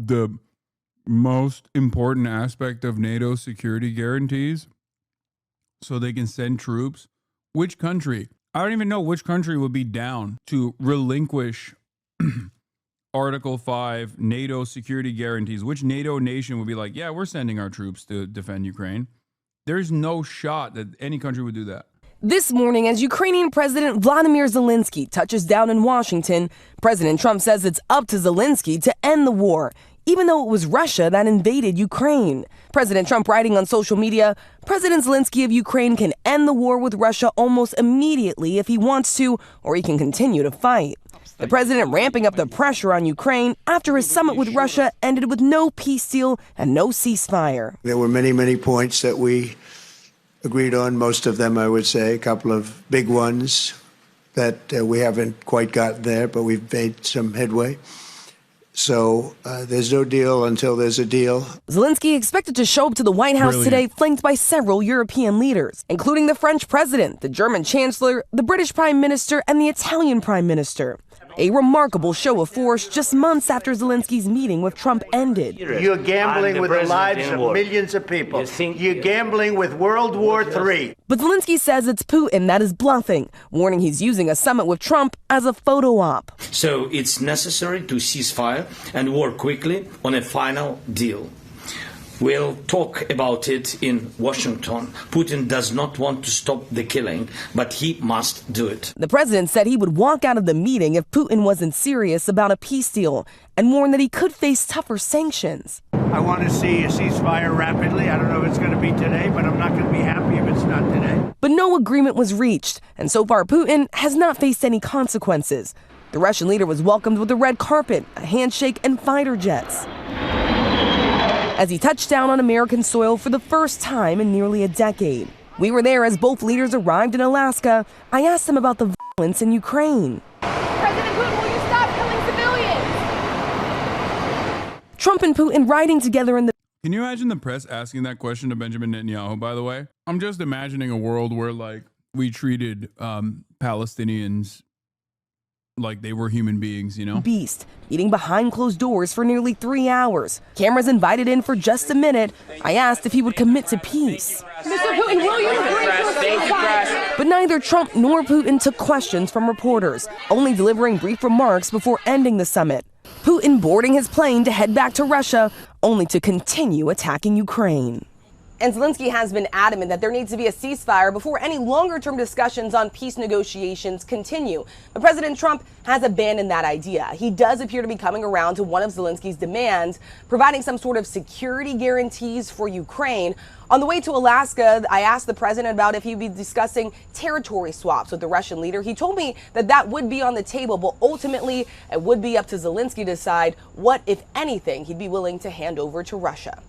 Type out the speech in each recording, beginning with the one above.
the most important aspect of NATO security guarantees so they can send troops. Which country? I don't even know which country would be down to relinquish Article 5 NATO security guarantees. Which NATO nation would be like, yeah, we're sending our troops to defend Ukraine? There's no shot that any country would do that. This morning, as Ukrainian President Vladimir Zelenskyy touches down in Washington, President Trump says it's up to Zelenskyy to end the war, even though it was Russia that invaded Ukraine. President Trump writing on social media, President Zelenskyy of Ukraine can end the war with Russia almost immediately if he wants to, or he can continue to fight. The president ramping up the pressure on Ukraine after his summit with Russia ended with no peace deal and no ceasefire. There were many, many points that we agreed on, most of them, I would say, a couple of big ones that we haven't quite gotten there, but we've made some headway. So there's no deal until there's a deal. Zelenskyy expected to show up to the White House today, flanked by several European leaders, including the French president, the German chancellor, the British prime minister, and the Italian prime minister. A remarkable show of force just months after Zelensky's meeting with Trump ended. You're gambling with the lives of millions of people. You're gambling with World War III. But Zelenskyy says it's Putin that is bluffing, warning he's using a summit with Trump as a photo op. So it's necessary to cease fire and work quickly on a final deal. We'll talk about it in Washington. Putin does not want to stop the killing, but he must do it. The president said he would walk out of the meeting if Putin wasn't serious about a peace deal and warned that he could face tougher sanctions. I want to see a ceasefire rapidly. I don't know if it's going to be today, but I'm not going to be happy if it's not today. But no agreement was reached, and so far Putin has not faced any consequences. The Russian leader was welcomed with a red carpet, a handshake, and fighter jets as he touched down on American soil for the first time in nearly a decade. We were there as both leaders arrived in Alaska. I asked them about the violence in Ukraine. President Putin, will you stop killing civilians? Trump and Putin riding together in the... Can you imagine the press asking that question to Benjamin Netanyahu, by the way? I'm just imagining a world where, like, we treated Palestinians like they were human beings, you know? Beast, meeting behind closed doors for nearly 3 hours. Cameras invited in for just a minute. I asked if he would commit to peace. Mr. Putin, will you agree to a ceasefire? But neither Trump nor Putin took questions from reporters, only delivering brief remarks before ending the summit. Putin boarding his plane to head back to Russia, only to continue attacking Ukraine. And Zelenskyy has been adamant that there needs to be a ceasefire before any longer-term discussions on peace negotiations continue. But President Trump has abandoned that idea. He does appear to be coming around to one of Zelenskyy's demands, providing some sort of security guarantees for Ukraine. On the way to Alaska, I asked the president about if he'd be discussing territory swaps with the Russian leader. He told me that that would be on the table, but ultimately it would be up to Zelenskyy to decide what, if anything, he'd be willing to hand over to Russia.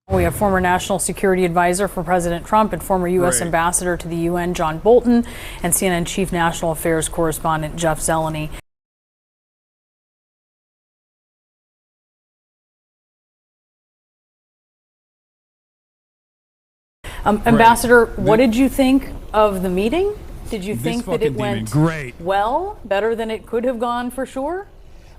We have former National Security Advisor for President Trump and former U.S. Ambassador to the UN, John Bolton, and CNN Chief National Affairs Correspondent Jeff Zelenskyy. Ambassador, what did you think of the meeting? Did you think that it went well, better than it could have gone for sure?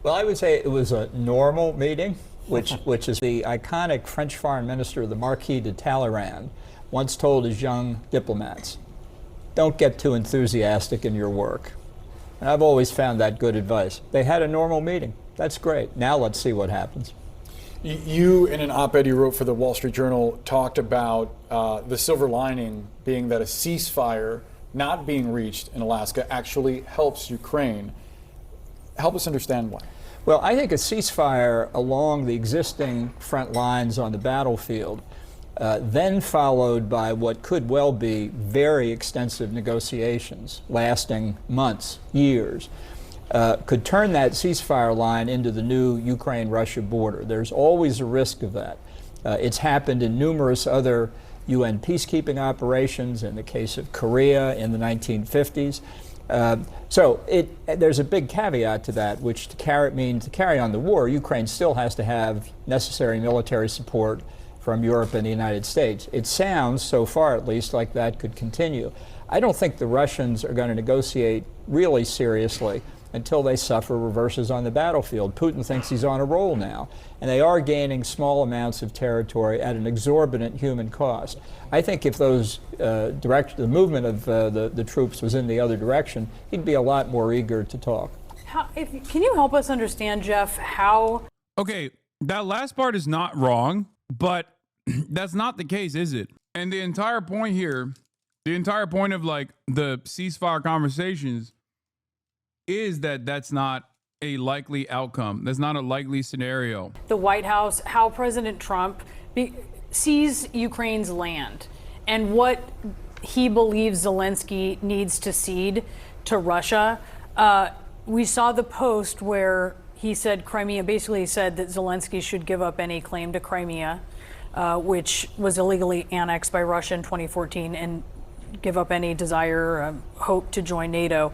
Well, I would say it was a normal meeting. Which is the iconic French foreign minister, the Marquis de Talleyrand, once told his young diplomats, don't get too enthusiastic in your work. And I've always found that good advice. They had a normal meeting. That's great. Now let's see what happens. You, in an op-ed you wrote for the Wall Street Journal, talked about the silver lining being that a ceasefire not being reached in Alaska actually helps Ukraine. Help us understand why. Well, I think a ceasefire along the existing front lines on the battlefield, then followed by what could well be very extensive negotiations lasting months, years, could turn that ceasefire line into the new Ukraine-Russia border. There's always a risk of that. It's happened in numerous other UN peacekeeping operations, in the case of Korea in the 1950s. So there's a big caveat to that, which to carry on the war, Ukraine still has to have necessary military support from Europe and the United States. It sounds, so far at least, like that could continue. I don't think the Russians are going to negotiate really seriously until they suffer reverses on the battlefield. Putin thinks he's on a roll now, and they are gaining small amounts of territory at an exorbitant human cost. I think if those the movement of the troops was in the other direction, he'd be a lot more eager to talk. Can you help us understand, Jeff, how... Okay, that last part is not wrong, but that's not the case, is it? And the entire point here, the entire point of like the ceasefire conversations is that that's not a likely outcome. That's not a likely scenario. The White House, how President Trump sees Ukraine's land and what he believes Zelenskyy needs to cede to Russia. We saw the post where he said Crimea, basically said that Zelenskyy should give up any claim to Crimea, which was illegally annexed by Russia in 2014, and give up any desire or hope to join NATO.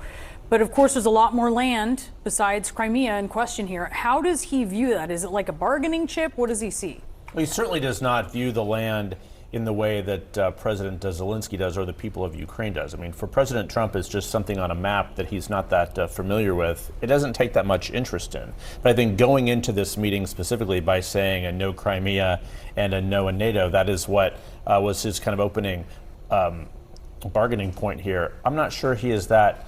But of course, there's a lot more land besides Crimea in question here. How does he view that? Is it like a bargaining chip? What does he see? Well, he certainly does not view the land in the way that President Zelenskyy does or the people of Ukraine does. I mean, for President Trump, it's just something on a map that he's not that familiar with. It doesn't take that much interest in. But I think going into this meeting specifically by saying a no Crimea and a no in NATO, that is what was his kind of opening bargaining point here. I'm not sure he is that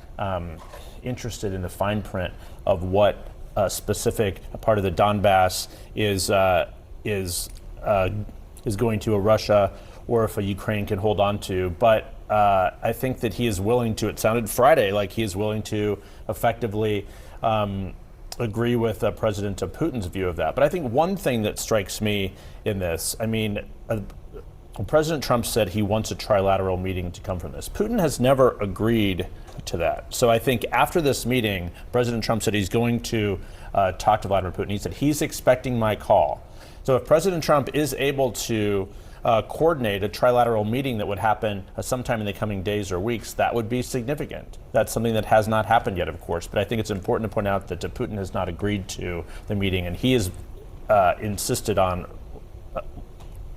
interested in the fine print of what specific part of the Donbas is going to a Russia or if a Ukraine can hold on to. But I think that he is willing to, it sounded Friday like he is willing to effectively agree with President Putin's view of that. But I think one thing that strikes me in this, I mean, President Trump said he wants a trilateral meeting to come from this. Putin has never agreed to that. So I think after this meeting, President Trump said he's going to talk to Vladimir Putin. He said he's expecting my call. So if President Trump is able to coordinate a trilateral meeting that would happen sometime in the coming days or weeks, that would be significant. That's something that has not happened yet, of course. But I think it's important to point out that Putin has not agreed to the meeting, and he has insisted on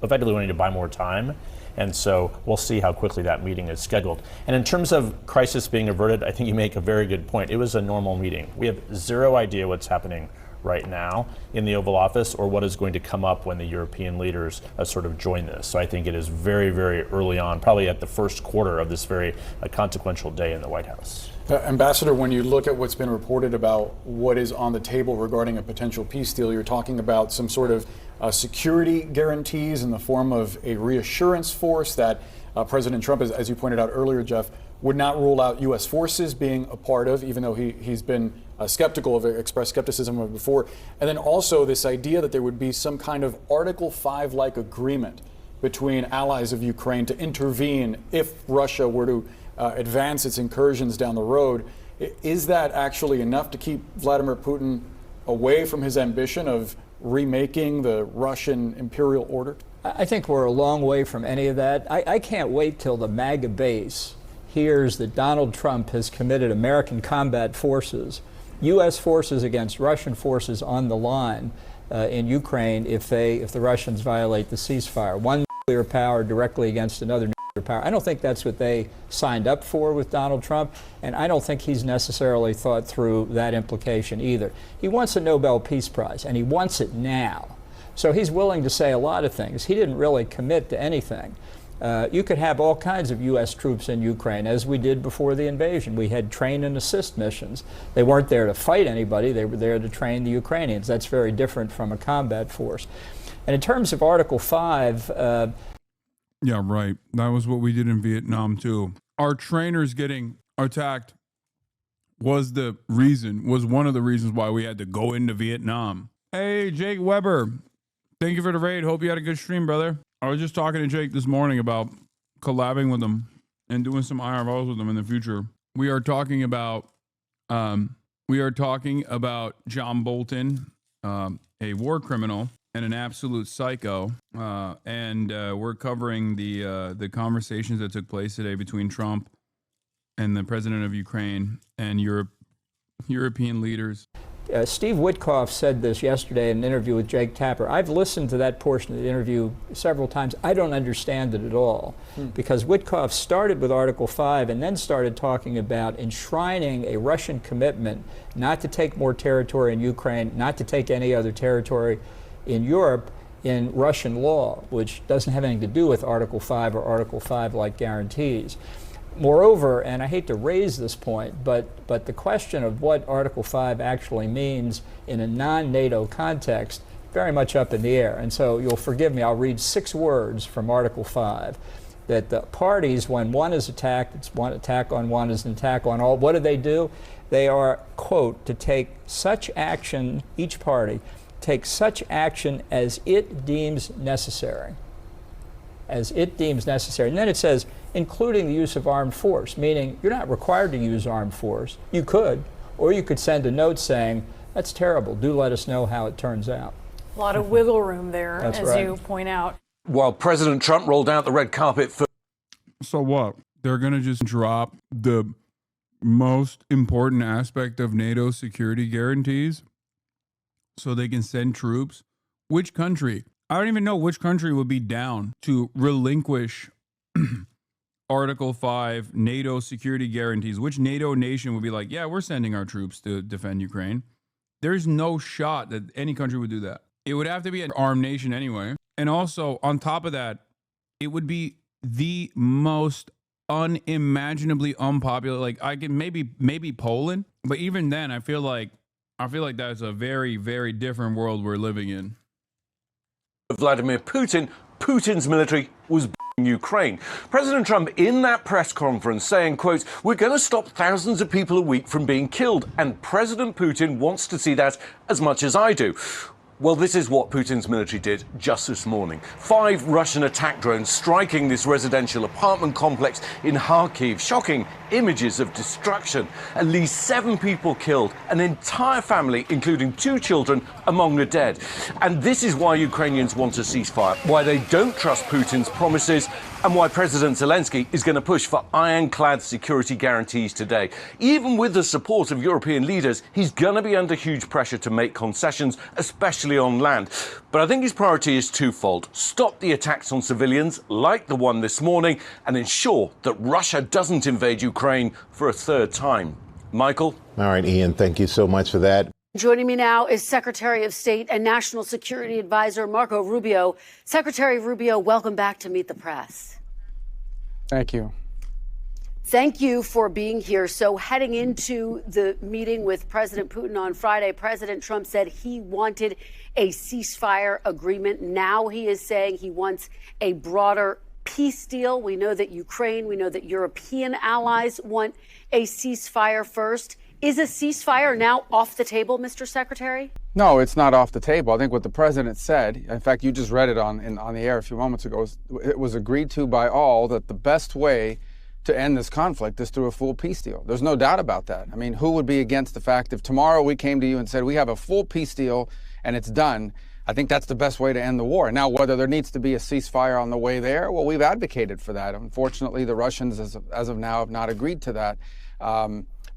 effectively wanting to buy more time. And so we'll see how quickly that meeting is scheduled. And in terms of crisis being averted, I think you make a very good point. It was a normal meeting. We have zero idea what's happening right now in the Oval Office or what is going to come up when the European leaders sort of join this. So I think it is very, very early on, probably at the first quarter of this very consequential day in the White House. Ambassador, when you look at what's been reported about what is on the table regarding a potential peace deal, you're talking about some sort of security guarantees in the form of a reassurance force that President Trump, as you pointed out earlier, Jeff, would not rule out U.S. forces being a part of, even though he's been skeptical of it, expressed skepticism of it before. And then also this idea that there would be some kind of Article 5-like agreement between allies of Ukraine to intervene if Russia were to advance its incursions down the road. Is that actually enough to keep Vladimir Putin away from his ambition of remaking the Russian imperial order? I think we're a long way from any of that. I can't wait till the MAGA base hears that Donald Trump has committed American combat forces, U.S. forces against Russian forces on the line in Ukraine if the Russians violate the ceasefire. One nuclear power directly against another nuclear power. I don't think that's what they signed up for with Donald Trump, and I don't think he's necessarily thought through that implication either. He wants a Nobel Peace Prize, and he wants it now. So he's willing to say a lot of things. He didn't really commit to anything. You could have all kinds of U.S. troops in Ukraine, as we did before the invasion. We had train and assist missions. They weren't there to fight anybody. They were there to train the Ukrainians. That's very different from a combat force. And in terms of Article 5... yeah, right. That was what we did in Vietnam, too. Our trainers getting attacked was one of the reasons why we had to go into Vietnam. Hey, Jake Weber. Thank you for the raid. Hope you had a good stream, brother. I was just talking to Jake this morning about collabing with him and doing some IRLs with him in the future. We are talking about John Bolton, a war criminal and an absolute psycho, and we're covering the conversations that took place today between Trump and the president of Ukraine and European leaders. Steve Witkoff said this yesterday in an interview with Jake Tapper. I've listened to that portion of the interview several times. I don't understand it at all, because Witkoff started with Article 5 and then started talking about enshrining a Russian commitment not to take more territory in Ukraine, not to take any other territory in Europe in Russian law, which doesn't have anything to do with Article 5 or Article 5-like guarantees. Moreover, and I hate to raise this point, but the question of what Article 5 actually means in a non-NATO context, very much up in the air. And so you'll forgive me, I'll read 6 words from Article 5. That the parties, when one is attacked, it's one attack on one is an attack on all. What do? They are, quote, to take such action, each party, take such action as it deems necessary. As it deems necessary. And then it says, including the use of armed force, meaning you're not required to use armed force. You could, or you could send a note saying, that's terrible, do let us know how it turns out. A lot of wiggle room there, That's as right. you point out. While President Trump rolled out the red carpet for... So what? They're going to just drop the most important aspect of NATO security guarantees so they can send troops? Which country? I don't even know which country would be down to relinquish Article 5 NATO security guarantees. Which NATO nation would be like, yeah, we're sending our troops to defend Ukraine? There's no shot that any country would do that. It would have to be an armed nation anyway. And also, on top of that, it would be the most unimaginably unpopular. Like, I can maybe Poland, but even then, I feel like that's a very, very different world we're living in. Vladimir Putin, Putin's military was Ukraine. President Trump in that press conference saying, quote, we're going to stop thousands of people a week from being killed. And President Putin wants to see that as much as I do. Well, this is what Putin's military did just this morning. 5 Russian attack drones striking this residential apartment complex in Kharkiv. Shocking images of destruction. At least 7 people killed, an entire family, including 2 children, among the dead. And this is why Ukrainians want a ceasefire, why they don't trust Putin's promises, and why President Zelenskyy is going to push for ironclad security guarantees today. Even with the support of European leaders, he's going to be under huge pressure to make concessions, especially on land. But I think his priority is twofold. Stop the attacks on civilians, like the one this morning, and ensure that Russia doesn't invade Ukraine for a 3rd time. Michael? All right, Ian, thank you so much for that. Joining me now is Secretary of State and National Security Advisor Marco Rubio. Secretary Rubio, welcome back to Meet the Press. Thank you. Thank you for being here. So heading into the meeting with President Putin on Friday, President Trump said he wanted a ceasefire agreement. Now he is saying he wants a broader peace deal. We know that Ukraine, we know that European allies want a ceasefire first. Is a ceasefire now off the table, Mr. Secretary? No, it's not off the table. I think what the president said, in fact, you just read it on the air a few moments ago, it was agreed to by all that the best way to end this conflict is through a full peace deal. There's no doubt about that. I mean, who would be against the fact if tomorrow we came to you and said we have a full peace deal and it's done? I think that's the best way to end the war. Now, whether there needs to be a ceasefire on the way there, well, we've advocated for that. Unfortunately, the Russians, as of now, have not agreed to that.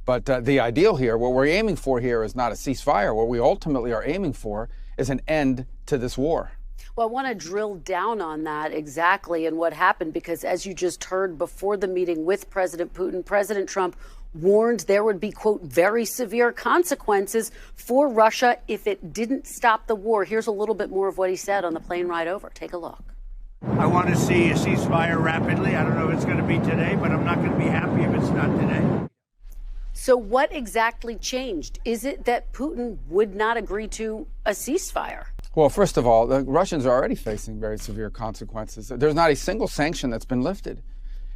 But the ideal here, what we're aiming for here is not a ceasefire. What we ultimately are aiming for is an end to this war. Well, I want to drill down on that exactly and what happened, because as you just heard before the meeting with President Putin, President Trump warned there would be, quote, very severe consequences for Russia if it didn't stop the war. Here's a little bit more of what he said on the plane ride over. Take a look. I want to see a ceasefire rapidly. I don't know if it's going to be today, but I'm not going to be happy if it's not today. So what exactly changed? Is it that Putin would not agree to a ceasefire? Well, first of all, the Russians are already facing very severe consequences. There's not a single sanction that's been lifted.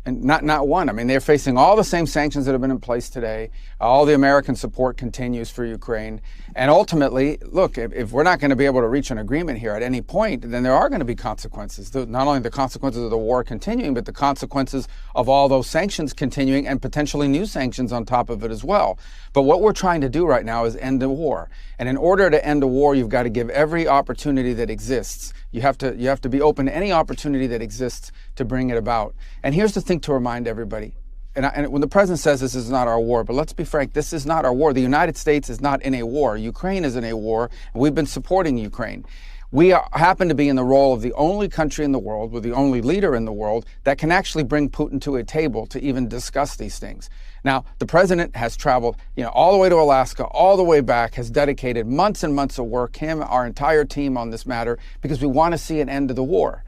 And not one. I mean, they're facing all the same sanctions that have been in place today. All the American support continues for Ukraine. And ultimately, look, if we're not going to be able to reach an agreement here at any point, then there are going to be consequences. Not only the consequences of the war continuing, but the consequences of all those sanctions continuing and potentially new sanctions on top of it as well. But what we're trying to do right now is end the war. And in order to end a war, you've got to give every opportunity that exists. You have to be open to any opportunity that exists to bring it about. And here's the thing to remind everybody. and when the president says this is not our war, but let's be frank, this is not our war. The United States is not in a war. Ukraine is in a war, and we've been supporting Ukraine. We happen to be in the role of the only country in the world, with the only leader in the world, that can actually bring Putin to a table to even discuss these things. Now, the president has traveled, all the way to Alaska, all the way back, has dedicated months and months of work, him, our entire team on this matter, because we want to see an end to the war.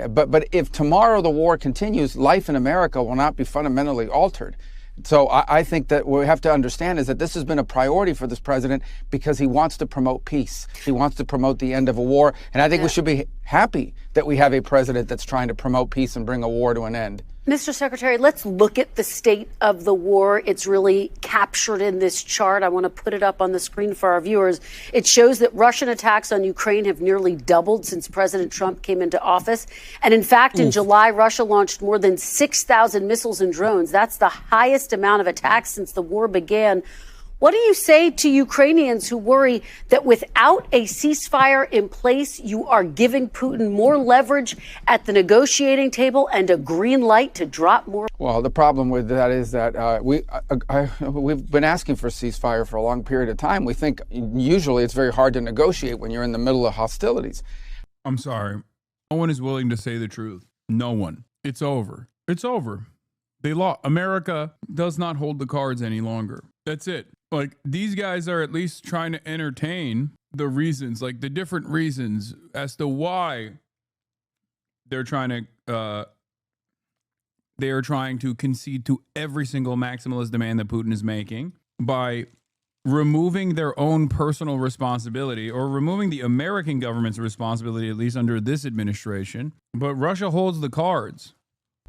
But if tomorrow the war continues, life in America will not be fundamentally altered. So I think that what we have to understand is that this has been a priority for this president because he wants to promote peace. He wants to promote the end of a war. And I think we should be happy that we have a president that's trying to promote peace and bring a war to an end. Mr. Secretary, let's look at the state of the war. It's really captured in this chart. I want to put it up on the screen for our viewers. It shows that Russian attacks on Ukraine have nearly doubled since President Trump came into office. And in fact, in July, Russia launched more than 6,000 missiles and drones. That's the highest amount of attacks since the war began. What do you say to Ukrainians who worry that without a ceasefire in place, you are giving Putin more leverage at the negotiating table and a green light to drop more? Well, the problem with that is that we've been asking for a ceasefire for a long period of time. We think usually it's very hard to negotiate when you're in the middle of hostilities. I'm sorry. No one is willing to say the truth. No one. It's over. It's over. They lost. America does not hold the cards any longer. That's it. Like, these guys are at least trying to entertain the reasons, like the different reasons as to why they're trying to concede to every single maximalist demand that Putin is making by removing their own personal responsibility, or removing the American government's responsibility, at least under this administration. But Russia holds the cards.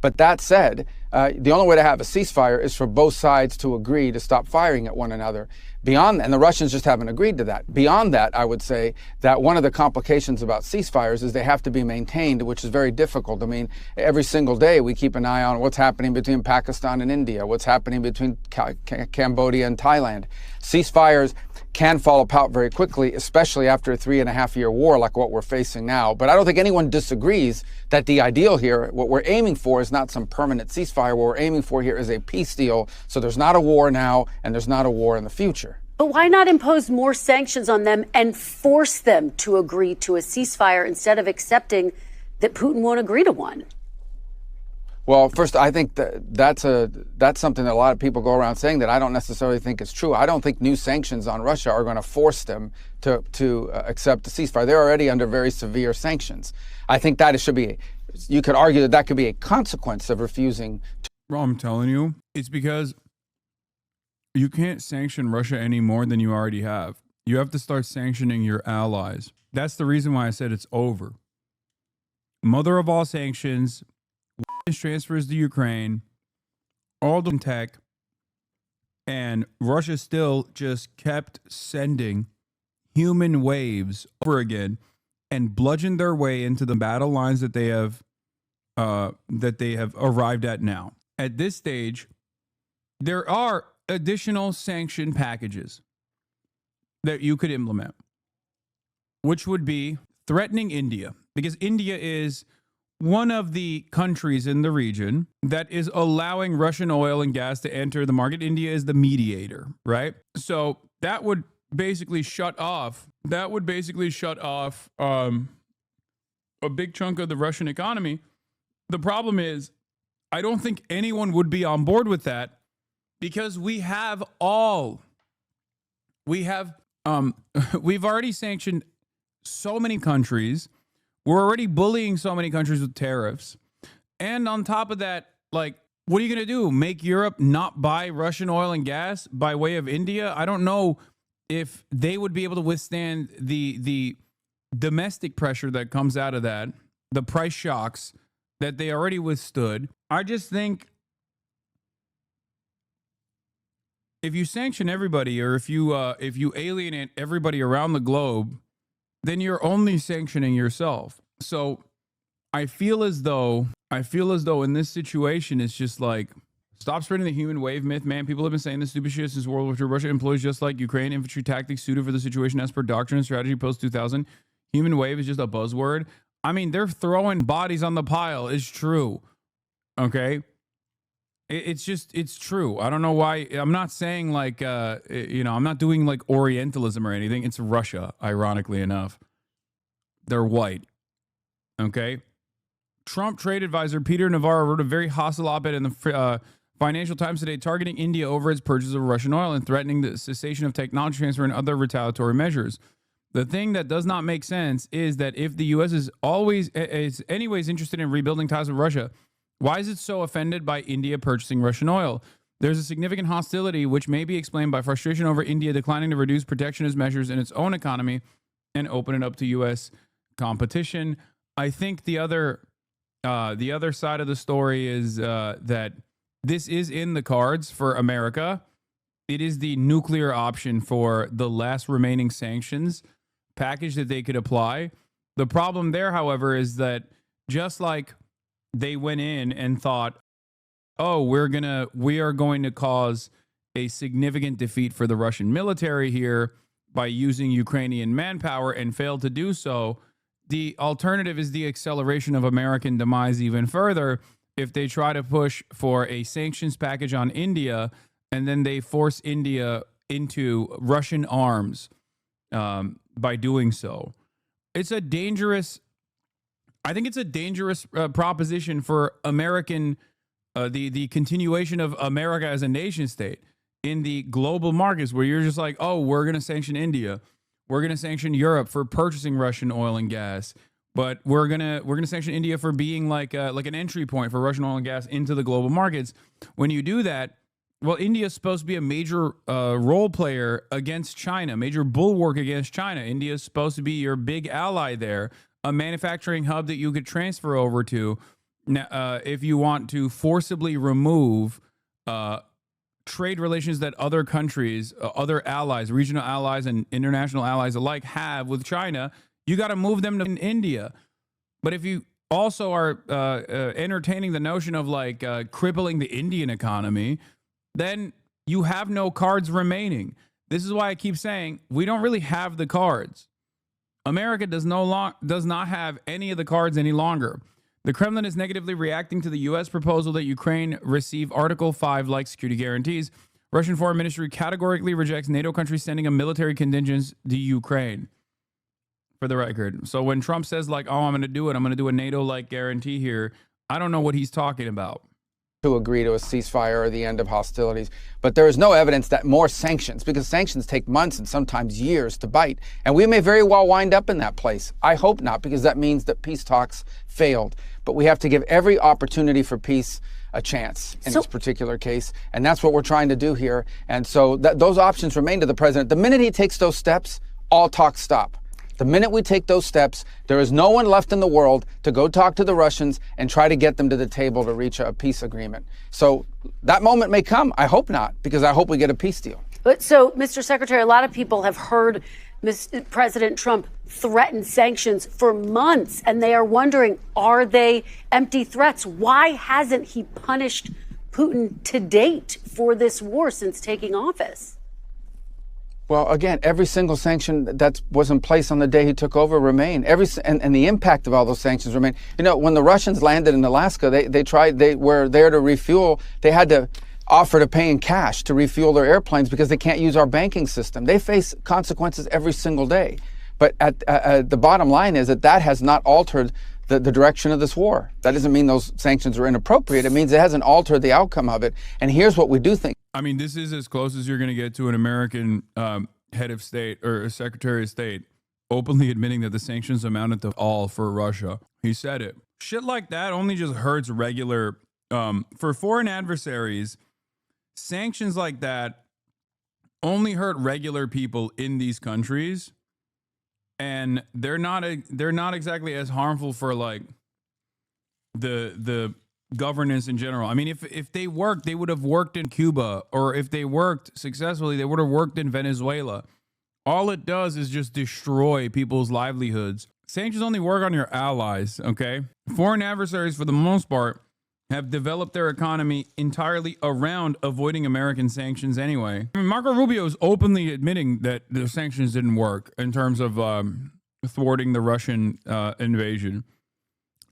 But that said, the only way to have a ceasefire is for both sides to agree to stop firing at one another. And the Russians just haven't agreed to that. Beyond that, I would say that one of the complications about ceasefires is they have to be maintained, which is very difficult. I mean, every single day we keep an eye on what's happening between Pakistan and India, what's happening between Cambodia and Thailand. Ceasefires can fall apart very quickly, especially after a 3.5-year war like what we're facing now. But I don't think anyone disagrees that the ideal here, what we're aiming for, is not some permanent ceasefire. What we're aiming for here is a peace deal, so there's not a war now and there's not a war in the future. But why not impose more sanctions on them and force them to agree to a ceasefire instead of accepting that Putin won't agree to one? Well, first, I think that's something that a lot of people go around saying that I don't necessarily think is true. I don't think new sanctions on Russia are going to force them to accept the ceasefire. They're already under very severe sanctions. I think that should be, you could argue that could be a consequence of refusing. Well, I'm telling you, it's because you can't sanction Russia any more than you already have. You have to start sanctioning your allies. That's the reason why I said it's over. Mother of all sanctions, transfers to Ukraine, all the tech, and Russia still just kept sending human waves over again and bludgeoned their way into the battle lines that they have arrived at now. At this stage, there are additional sanction packages that you could implement, which would be threatening India, because India is one of the countries in the region that is allowing Russian oil and gas to enter the market. India is the mediator, right? So that would basically shut off a big chunk of the Russian economy. The problem is, I don't think anyone would be on board with that, because we've already sanctioned so many countries. We're already bullying so many countries with tariffs. And on top of that, like, what are you going to do? Make Europe not buy Russian oil and gas by way of India? I don't know if they would be able to withstand the domestic pressure that comes out of that, the price shocks that they already withstood. I just think if you sanction everybody, or if you alienate everybody around the globe, then you're only sanctioning yourself. So I feel as though in this situation, it's just like, stop spreading the human wave myth, man. People have been saying this stupid shit since World War II. Russia employs just like Ukraine infantry tactics suited for the situation as per doctrine and strategy post-2000. Human wave is just a buzzword. I mean, they're throwing bodies on the pile. It's true. Okay? It's true. I don't know why. I'm not saying like, I'm not doing like Orientalism or anything. It's Russia, ironically enough. They're white. Okay. Trump trade advisor Peter Navarro wrote a very hostile op-ed in the Financial Times today, targeting India over its purchase of Russian oil and threatening the cessation of technology transfer and other retaliatory measures. The thing that does not make sense is that if the U.S. is anyways interested in rebuilding ties with Russia, why is it so offended by India purchasing Russian oil? There's a significant hostility, which may be explained by frustration over India declining to reduce protectionist measures in its own economy and open it up to U.S. competition. I think the other side of the story is that this is in the cards for America. It is the nuclear option for the last remaining sanctions package that they could apply. The problem there, however, is that just like they went in and thought, oh, we are going to cause a significant defeat for the Russian military here by using Ukrainian manpower and failed to do so. The alternative is the acceleration of American demise even further if they try to push for a sanctions package on India and then they force India into Russian arms by doing so. I think it's a dangerous proposition for American, the continuation of America as a nation state in the global markets, where you're just like, oh, we're going to sanction India. We're going to sanction Europe for purchasing Russian oil and gas. But we're gonna sanction India for being like an entry point for Russian oil and gas into the global markets. When you do that, well, India is supposed to be a major role player against China, major bulwark against China. India is supposed to be your big ally there, a manufacturing hub that you could transfer over to if you want to forcibly remove trade relations that other countries, other allies, regional allies and international allies alike have with China. You got to move them to India. But if you also are entertaining the notion of like crippling the Indian economy, then you have no cards remaining. This is why I keep saying we don't really have the cards. America does not have any of the cards any longer. The Kremlin is negatively reacting to the U.S. proposal that Ukraine receive Article 5-like security guarantees. Russian Foreign Ministry categorically rejects NATO countries sending a military contingent to Ukraine. For the record. So when Trump says like, oh, I'm going to do a NATO-like guarantee here, I don't know what he's talking about. To agree to a ceasefire or the end of hostilities. But there is no evidence that more sanctions, because sanctions take months and sometimes years to bite. And we may very well wind up in that place. I hope not, because that means that peace talks failed. But we have to give every opportunity for peace a chance in this particular case. And that's what we're trying to do here. And so those options remain to the president. The minute he takes those steps, all talk stop. The minute we take those steps, there is no one left in the world to go talk to the Russians and try to get them to the table to reach a peace agreement. So that moment may come. I hope not, because I hope we get a peace deal. But so, Mr. Secretary, a lot of people have heard President Trump threaten sanctions for months, and they are wondering, are they empty threats? Why hasn't he punished Putin to date for this war since taking office? Well, again, every single sanction that was in place on the day he took over remained. And the impact of all those sanctions remain. You know, when the Russians landed in Alaska, they were there to refuel. They had to offer to pay in cash to refuel their airplanes because they can't use our banking system. They face consequences every single day. But the bottom line is that has not altered the direction of this war. That doesn't mean those sanctions are inappropriate. It means it hasn't altered the outcome of it. And here's what we do think. I mean, this is as close as you're going to get to an American head of state or a secretary of state openly admitting that the sanctions amounted to all for Russia. He said it. Shit like that only just hurts regular, for foreign adversaries, sanctions like that only hurt regular people in these countries. And they're not exactly as harmful for like the governance in general. I mean, if they worked, they would have worked in Cuba, or if they worked successfully, they would have worked in Venezuela. All it does is just destroy people's livelihoods. Sanctions only work on your allies, okay? Foreign adversaries, for the most part, have developed their economy entirely around avoiding American sanctions anyway. I mean, Marco Rubio is openly admitting that the sanctions didn't work in terms of thwarting the Russian invasion.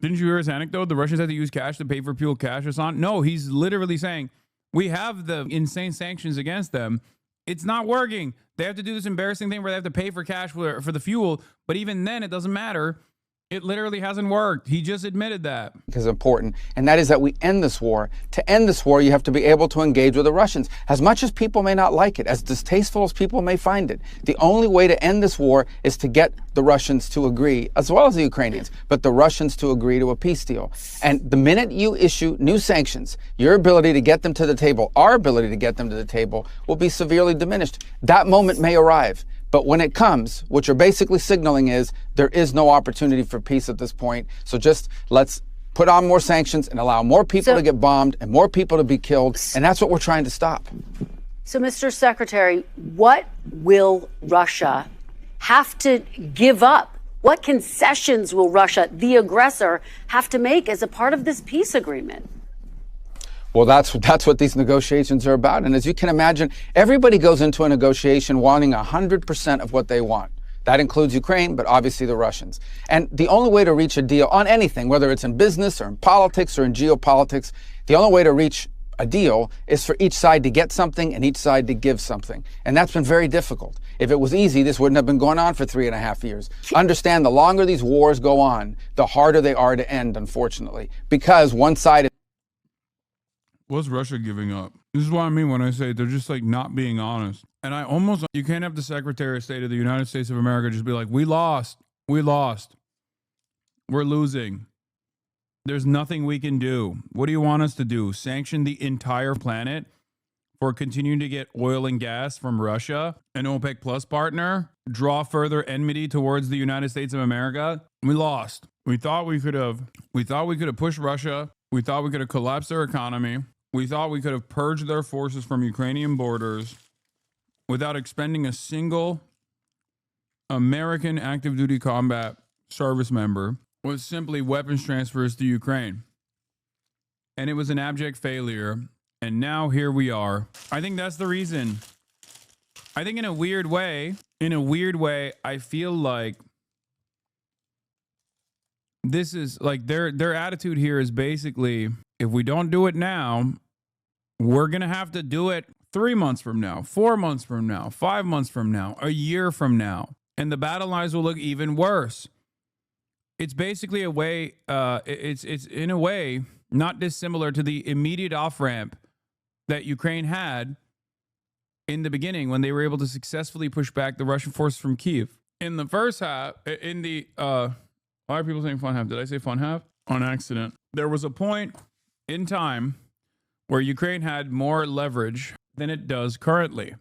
Didn't you hear his anecdote? The Russians had to use cash to pay for fuel. Cash, Hasan? No, he's literally saying, we have the insane sanctions against them. It's not working. They have to do this embarrassing thing where they have to pay for cash for the fuel. But even then, it doesn't matter. It literally hasn't worked. He just admitted that. Is important, and that is that we end this war. To end this war, you have to be able to engage with the Russians. As much as people may not like it, as distasteful as people may find it, the only way to end this war is to get the Russians to agree, as well as the Ukrainians, but the Russians to agree to a peace deal. And the minute you issue new sanctions, your ability to get them to the table, our ability to get them to the table, will be severely diminished. That moment may arrive. But when it comes, what you're basically signaling is there is no opportunity for peace at this point. So just let's put on more sanctions and allow more people to get bombed and more people to be killed. And that's what we're trying to stop. So, Mr. Secretary, what will Russia have to give up? What concessions will Russia, the aggressor, have to make as a part of this peace agreement? Well, that's what these negotiations are about. And as you can imagine, everybody goes into a negotiation wanting 100% of what they want. That includes Ukraine, but obviously the Russians. And the only way to reach a deal on anything, whether it's in business or in politics or in geopolitics, the only way to reach a deal is for each side to get something and each side to give something. And that's been very difficult. If it was easy, this wouldn't have been going on for 3.5 years. Understand, the longer these wars go on, the harder they are to end, unfortunately, because one side is... What's Russia giving up? This is what I mean when I say they're just like not being honest. And you can't have the Secretary of State of the United States of America just be like, we lost, we're losing. There's nothing we can do. What do you want us to do? Sanction the entire planet for continuing to get oil and gas from Russia, an OPEC Plus partner, draw further enmity towards the United States of America? We lost. We thought we could have pushed Russia. We thought we could have collapsed their economy. We thought we could have purged their forces from Ukrainian borders without expending a single American active duty combat service member, with simply weapons transfers to Ukraine. And it was an abject failure. And now here we are. I think that's the reason. I think in a weird way, I feel like this is like their attitude here is basically, if we don't do it now, we're going to have to do it 3 months from now, 4 months from now, 5 months from now, a year from now. And the battle lines will look even worse. It's basically a way, it's in a way not dissimilar to the immediate off-ramp that Ukraine had in the beginning when they were able to successfully push back the Russian forces from Kyiv. In the first half, why are people saying fun half? Did I say fun half? On accident. There was a point in time where Ukraine had more leverage than it does currently.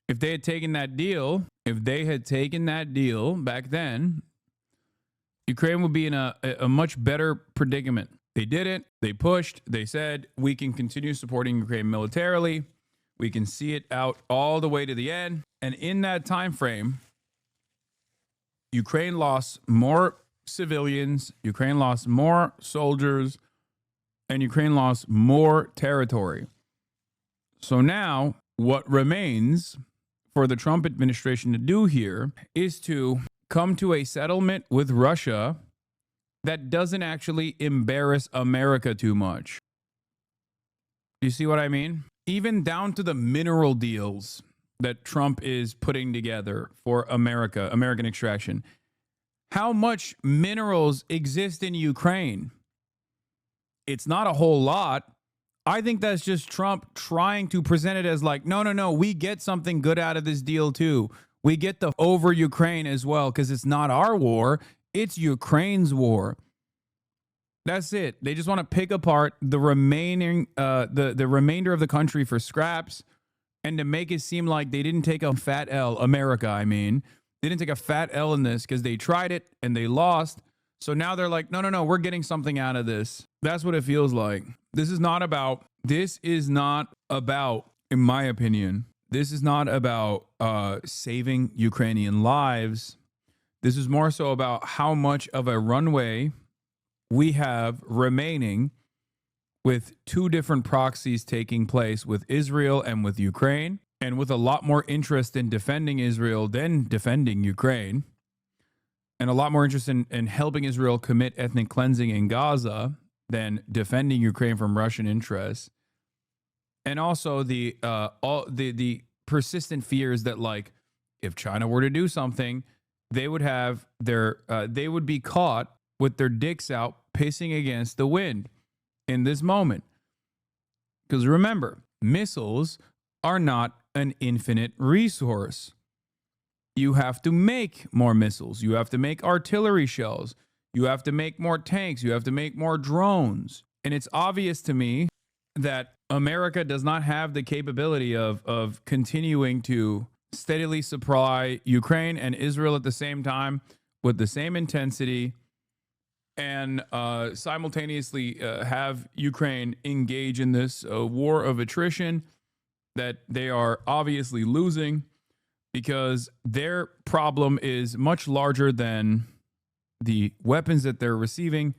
If they had taken that deal, back then, Ukraine would be in a much better predicament. They didn't. They pushed. They said, we can continue supporting Ukraine militarily. We can see it out all the way to the end. And in that time frame, Ukraine lost more civilians, Ukraine lost more soldiers, and Ukraine lost more territory. So now what remains for the Trump administration to do here is to come to a settlement with Russia that doesn't actually embarrass America too much. Do you see what I mean? Even down to the mineral deals that Trump is putting together for America, American extraction. How much minerals exist in Ukraine? It's not a whole lot. I think that's just Trump trying to present it as like, no, we get something good out of this deal too. We get the over Ukraine as well, because it's not our war, it's Ukraine's war. That's it. They just want to pick apart the remaining, the remainder of the country for scraps, and to make it seem like they didn't take a fat L, America, I mean. They didn't take a fat L in this because they tried it and they lost. So now they're like, no, we're getting something out of this. That's what it feels like. This is not about, in my opinion, this is not about saving Ukrainian lives. This is more so about how much of a runway we have remaining with two different proxies taking place with Israel and with Ukraine, and with a lot more interest in defending Israel than defending Ukraine. and a lot more interested in helping Israel commit ethnic cleansing in Gaza than defending Ukraine from Russian interests. And also the persistent fears that, like, if China were to do something, they would have they would be caught with their dicks out pissing against the wind in this moment. Because remember, missiles are not an infinite resource. You have to make more missiles. You have to make artillery shells. You have to make more tanks. You have to make more drones. And it's obvious to me that America does not have the capability of continuing to steadily supply Ukraine and Israel at the same time with the same intensity and simultaneously have Ukraine engage in this war of attrition that they are obviously losing, because their problem is much larger than the weapons that they're receiving,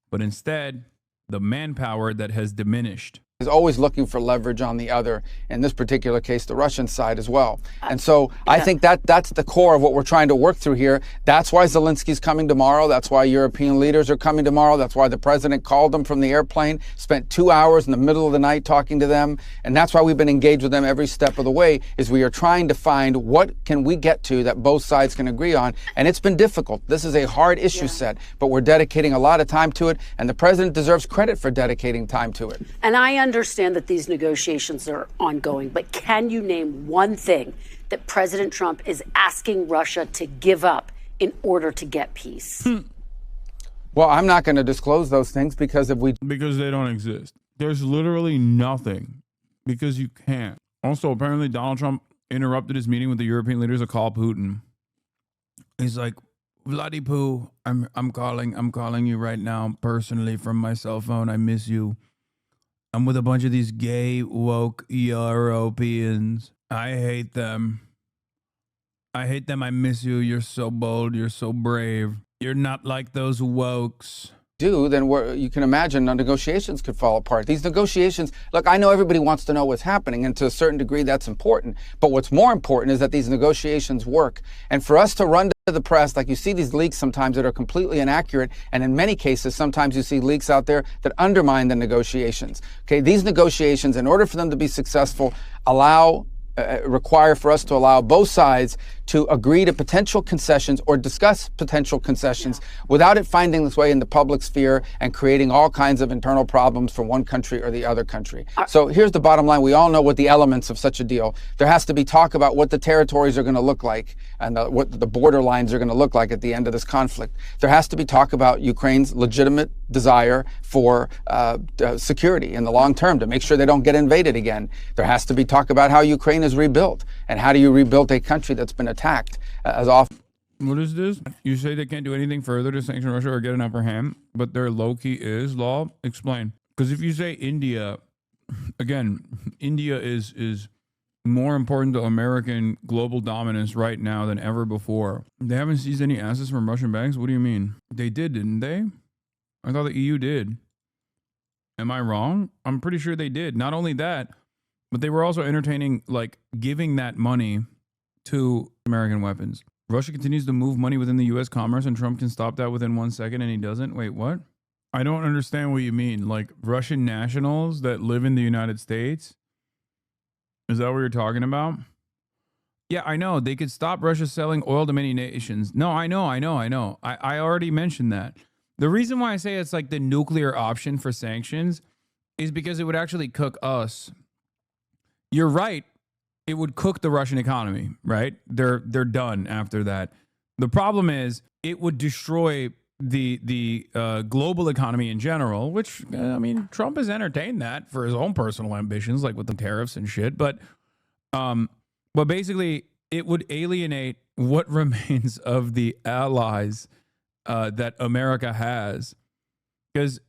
but instead the manpower that has diminished. Is always looking for leverage on the other, in this particular case, the Russian side as well. And so I think that's the core of what we're trying to work through here. That's why Zelensky's coming tomorrow. That's why European leaders are coming tomorrow. That's why the president called them from the airplane, spent 2 hours in the middle of the night talking to them. And that's why we've been engaged with them every step of the way, is we are trying to find what can we get to that both sides can agree on. And it's been difficult. This is a hard issue set, but we're dedicating a lot of time to it. And the president deserves credit for dedicating time to it. And I understand that these negotiations are ongoing, but can you name one thing that President Trump is asking Russia to give up in order to get peace? Well, I'm not going to disclose those things because because they don't exist. There's literally nothing, because you can't. Also, apparently Donald Trump interrupted his meeting with the European leaders to call Putin. He's like, Vladipoo, I'm calling you right now personally from my cell phone. I miss you. I'm with a bunch of these gay, woke Europeans. I hate them. I miss you. You're so bold. You're so brave. You're not like those wokes. Then you can imagine negotiations could fall apart. These negotiations, look, I know everybody wants to know what's happening, and to a certain degree that's important. But what's more important is that these negotiations work. And for us to run to the press, like you see these leaks sometimes that are completely inaccurate, and in many cases, sometimes you see leaks out there that undermine the negotiations. Okay, these negotiations, in order for them to be successful, require for us to allow both sides to agree to potential concessions or discuss potential concessions without it finding its way in the public sphere and creating all kinds of internal problems for one country or the other country. So here's the bottom line. We all know what the elements of such a deal. There has to be talk about what the territories are going to look like and what the border lines are going to look like at the end of this conflict. There has to be talk about Ukraine's legitimate desire for security in the long term to make sure they don't get invaded again. There has to be talk about how Ukraine is rebuilt and how do you rebuild a country that's been attacked as often. What is this? You say they can't do anything further to sanction Russia or get an upper hand, but their low-key is law? Explain. Because if you say India, again, India is more important to American global dominance right now than ever before. They haven't seized any assets from Russian banks? What do you mean? They did, didn't they? I thought the EU did. Am I wrong? I'm pretty sure they did. Not only that, but they were also entertaining, like, giving that money to American weapons. Russia continues to move money within the U.S. commerce, and Trump can stop that within 1 second, and he doesn't? Wait, what? I don't understand what you mean. Like, Russian nationals that live in the United States? Is that what you're talking about? Yeah, I know. They could stop Russia selling oil to many nations. No, I know. I already mentioned that. The reason why I say it's like the nuclear option for sanctions is because it would actually cook us. You're right. It would cook the Russian economy, right? They're done after that. The problem is it would destroy the global economy in general, which, I mean, Trump has entertained that for his own personal ambitions, like with the tariffs and shit. But basically, it would alienate what remains of the allies that America has. Because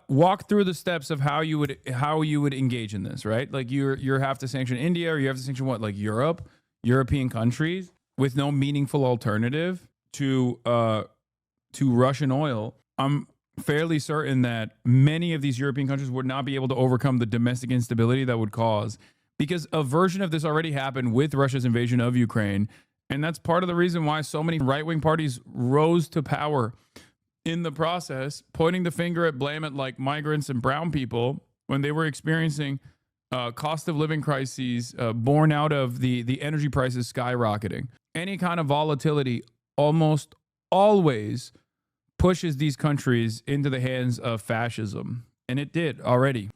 walk through the steps of how you would engage in this, right? Like you have to sanction India, or you have to sanction what, like European countries with no meaningful alternative to Russian oil. I'm fairly certain that many of these European countries would not be able to overcome the domestic instability that would cause, because a version of this already happened with Russia's invasion of Ukraine, And that's part of the reason why so many right-wing parties rose to power in the process, pointing the finger at blame at like migrants and brown people when they were experiencing cost of living crises born out of the energy prices skyrocketing. Any kind of volatility almost always pushes these countries into the hands of fascism. And it did already.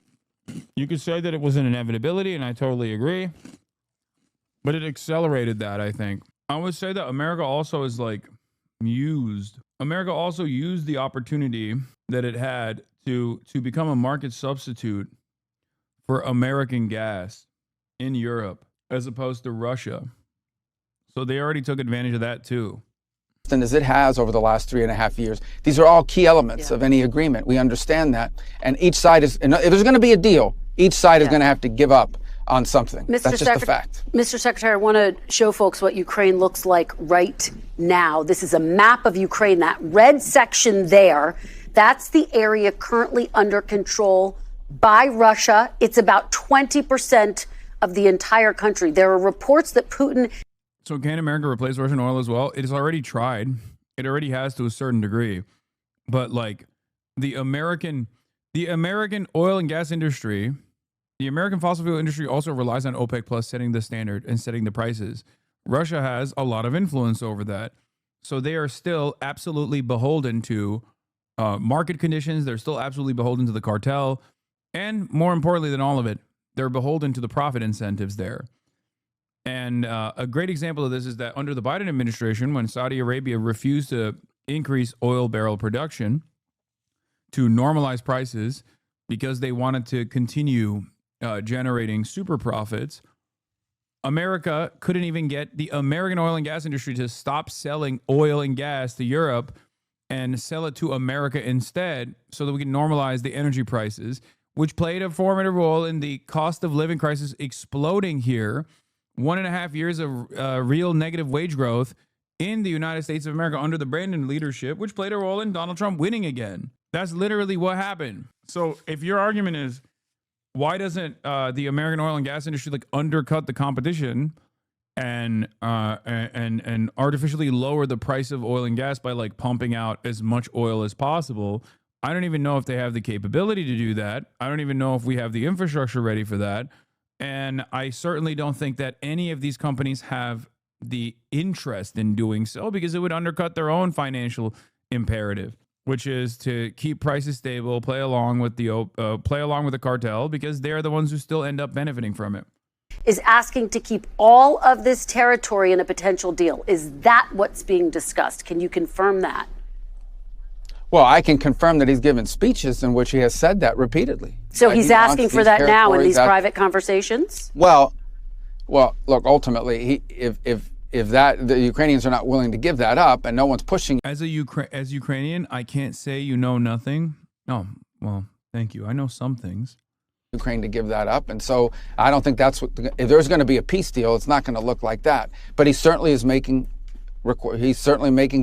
You could say that it was an inevitability, and I totally agree. But it accelerated that, I think. I would say that America also is like America also used the opportunity that it had to become a market substitute for American gas in Europe as opposed to Russia. So they already took advantage of that too. As it has over the last 3.5 years. These are all key elements of any agreement. We understand that. And each side is, if there's going to be a deal, each side is going to have to give up on something. That's just a fact. Mr. Secretary, I want to show folks what Ukraine looks like right now. This is a map of Ukraine. That red section there, that's the area currently under control by Russia. It's about 20% of the entire country. There are reports that Putin... So can America replace Russian oil as well? It has already tried. It already has to a certain degree. But like the American oil and gas industry, the American fossil fuel industry also relies on OPEC Plus setting the standard and setting the prices. Russia has a lot of influence over that. So they are still absolutely beholden to market conditions. They're still absolutely beholden to the cartel. And more importantly than all of it, they're beholden to the profit incentives there. And a great example of this is that under the Biden administration, when Saudi Arabia refused to increase oil barrel production to normalize prices because they wanted to continue generating super profits, America couldn't even get the American oil and gas industry to stop selling oil and gas to Europe and sell it to America instead so that we can normalize the energy prices, which played a formative role in the cost of living crisis exploding here. 1.5 years of real negative wage growth in the United States of America under the Brandon leadership, which played a role in Donald Trump winning again. That's literally what happened. So if your argument is, why doesn't the American oil and gas industry like undercut the competition and artificially lower the price of oil and gas by like pumping out as much oil as possible? I don't even know if they have the capability to do that. I don't even know if we have the infrastructure ready for that. And I certainly don't think that any of these companies have the interest in doing so because it would undercut their own financial imperative, which is to keep prices stable, play along with the cartel because they're the ones who still end up benefiting from it. Is asking to keep all of this territory in a potential deal. Is that what's being discussed? Can you confirm that? Well, I can confirm that he's given speeches in which he has said that repeatedly. So he's asking for that now in these private conversations? Well, look, ultimately, if that the Ukrainians are not willing to give that up and no one's pushing. As Ukrainian, I can't say you know nothing. Oh, well, thank you. I know some things. Ukraine to give that up. And so I don't think that's what, if there's going to be a peace deal, it's not going to look like that. But he certainly is making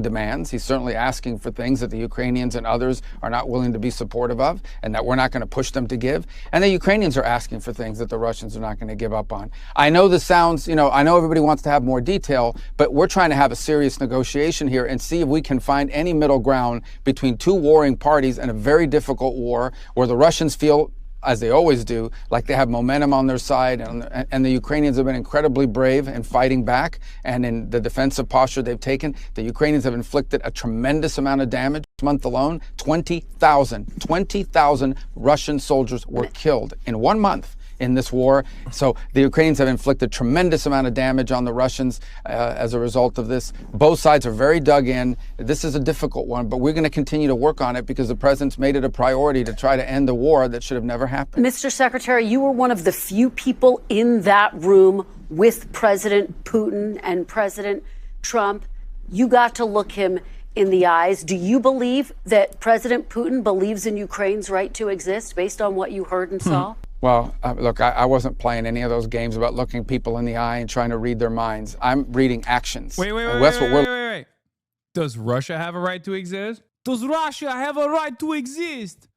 demands. He's certainly asking for things that the Ukrainians and others are not willing to be supportive of and that we're not going to push them to give. And the Ukrainians are asking for things that the Russians are not going to give up on. I know this sounds, I know everybody wants to have more detail, but we're trying to have a serious negotiation here and see if we can find any middle ground between two warring parties in a very difficult war where the Russians feel, as they always do, like they have momentum on their side, and the Ukrainians have been incredibly brave in fighting back and in the defensive posture they've taken. The Ukrainians have inflicted a tremendous amount of damage. This month alone, 20,000 Russian soldiers were killed in 1 month in this war. So the Ukrainians have inflicted tremendous amount of damage on the Russians as a result of this. Both sides are very dug in. This is a difficult one, but we're going to continue to work on it because the president's made it a priority to try to end the war that should have never happened. Mr. Secretary, you were one of the few people in that room with President Putin and President Trump. You got to look him in the eyes. Do you believe that President Putin believes in Ukraine's right to exist based on what you heard and saw? Well, look, I wasn't playing any of those games about looking people in the eye and trying to read their minds. I'm reading actions. Wait. Does Russia have a right to exist? Does Russia have a right to exist?